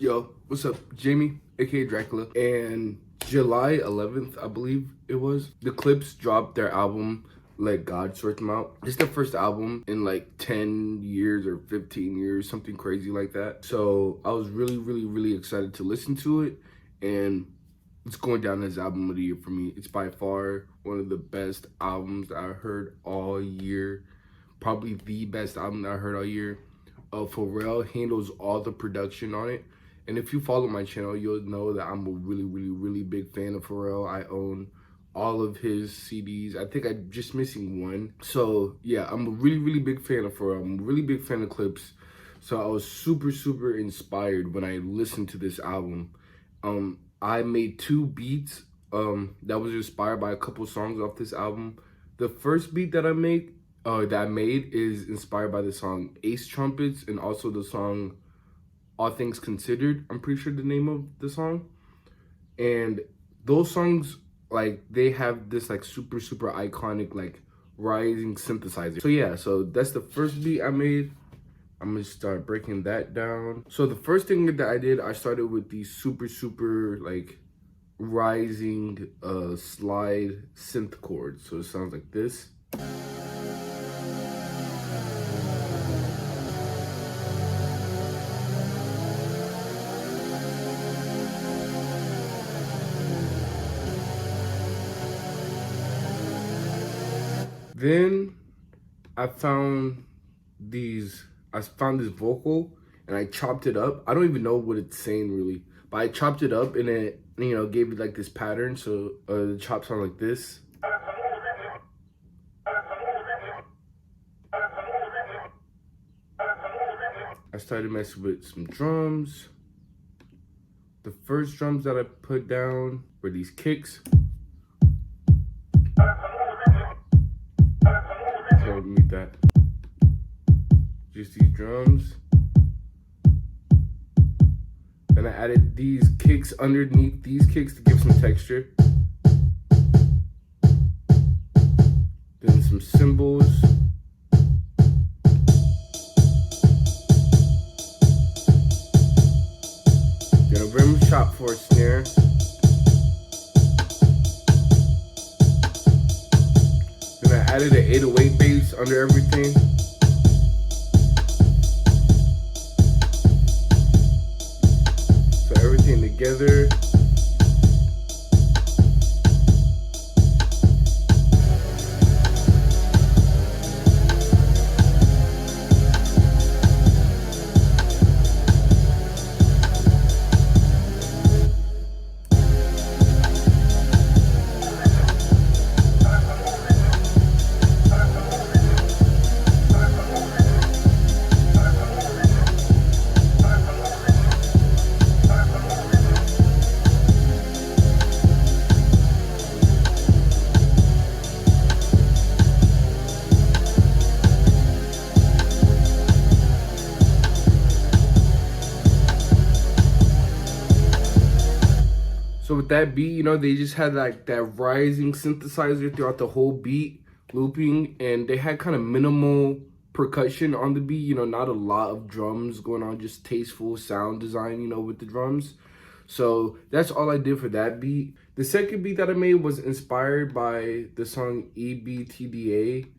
Yo, what's up? Jamie, aka Dracula. And July 11th, I believe it was, the Clipse dropped their album, Let God Sort Them Out. It's the first album in like 10 years or 15 years, something crazy like that. So I was really excited to listen to it. And it's going down as album of the year for me. It's by far one of the best albums that I heard all year. Probably the best album that I heard all year. Pharrell handles all the production on it. And if you follow my channel, you'll know that I'm a really big fan of Pharrell. I own all of his CDs. I think I'm just missing one. So yeah, I'm a really big fan of Pharrell. I'm a really big fan of Clipse. So I was super inspired when I listened to this album. I made 2 beats that was inspired by a couple songs off this album. The first beat that I made is inspired by the song Ace Trumpets and also the song All Things Considered. I'm pretty sure the name of the song. And those songs, like, they have this like super iconic like rising synthesizer. So yeah, so that's the first beat I made. I'm gonna start breaking that down. So the first thing that I did, I started with these super like rising slide synth chords. So it sounds like this. Then I found this vocal and I chopped it up. I don't even know what it's saying really, but I chopped it up and it, you know, gave it like this pattern. So the chops sound like this. I started messing with some drums. The first drums that I put down were these kicks. So mute that. Just these drums. Then I added these kicks underneath these kicks to give some texture. Then some cymbals. Then a rim shot for a snare. Then I added an 808 bass under everything. So everything together. So with that beat, you know, they just had like that rising synthesizer throughout the whole beat, looping, and they had kind of minimal percussion on the beat, you know, not a lot of drums going on, just tasteful sound design, you know, with the drums. So that's all I did for that beat. The second beat that I made was inspired by the song EBTDA,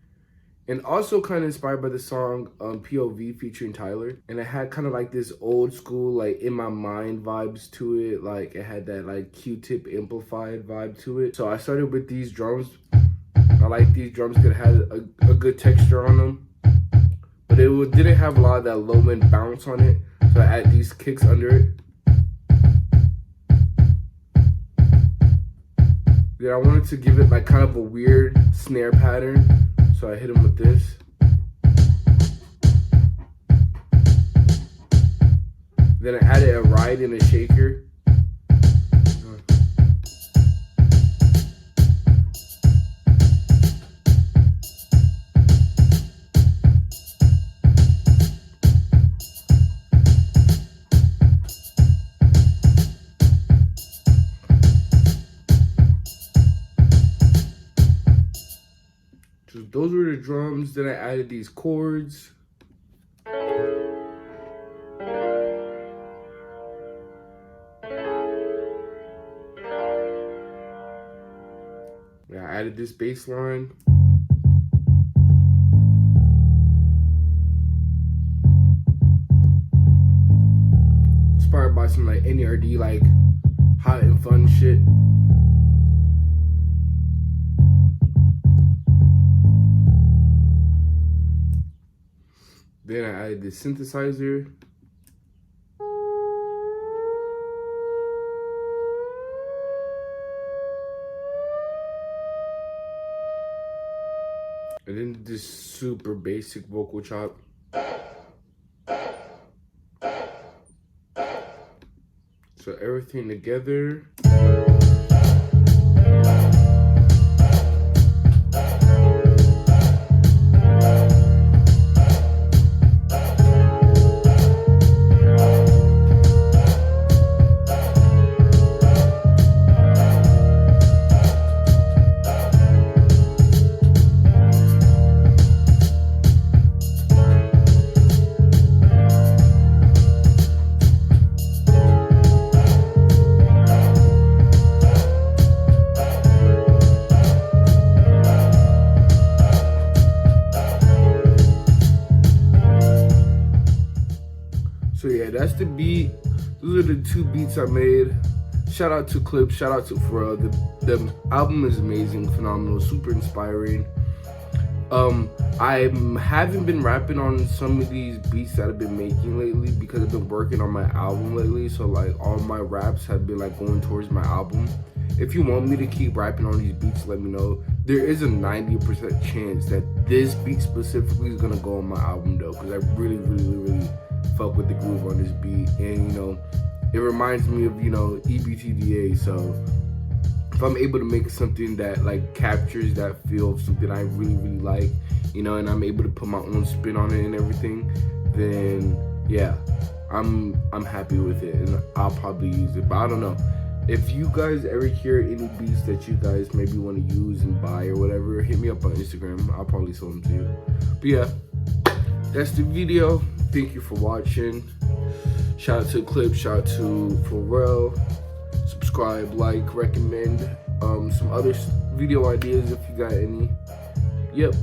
and also kind of inspired by the song POV featuring Tyler. And it had kind of like this old school, like In My Mind vibes to it. Like it had that like Q-tip amplified vibe to it. So I started with these drums. I like these drums because it had a good texture on them. But it didn't have a lot of that low end bounce on it. So I added these kicks under it. Then I wanted to give it like kind of a weird snare pattern. So I hit him with this. Then I added a ride and a shaker. So those were the drums. Then I added these chords. added this bass line. Inspired by some like NERD, like hot and fun shit. Then I added this synthesizer. And then this super basic vocal chop. So everything together. So yeah, that's the beat. Those are the 2 beats I made. Shout out to Clipse, shout out to Pharrell. The album is amazing, phenomenal, super inspiring. I haven't been rapping on some of these beats that I've been making lately because I've been working on my album lately. So like all my raps have been like going towards my album. If you want me to keep rapping on these beats, let me know. There is a 90% chance that this beat specifically is gonna go on my album though, because I really fuck with the groove on this beat, and you know, it reminds me of, you know, EBTDA. So if I'm able to make something that like captures that feel of something I really like, you know, and I'm able to put my own spin on it and everything, then yeah, I'm happy with it, and I'll probably use it. But I don't know. If you guys ever hear any beats that you guys maybe want to use and buy or whatever, hit me up on Instagram. I'll probably sell them to you. But yeah, that's the video. Thank you for watching. Shout out to Clipse, shout out to Pharrell. Subscribe, like, recommend some other video ideas if you got any. Yep.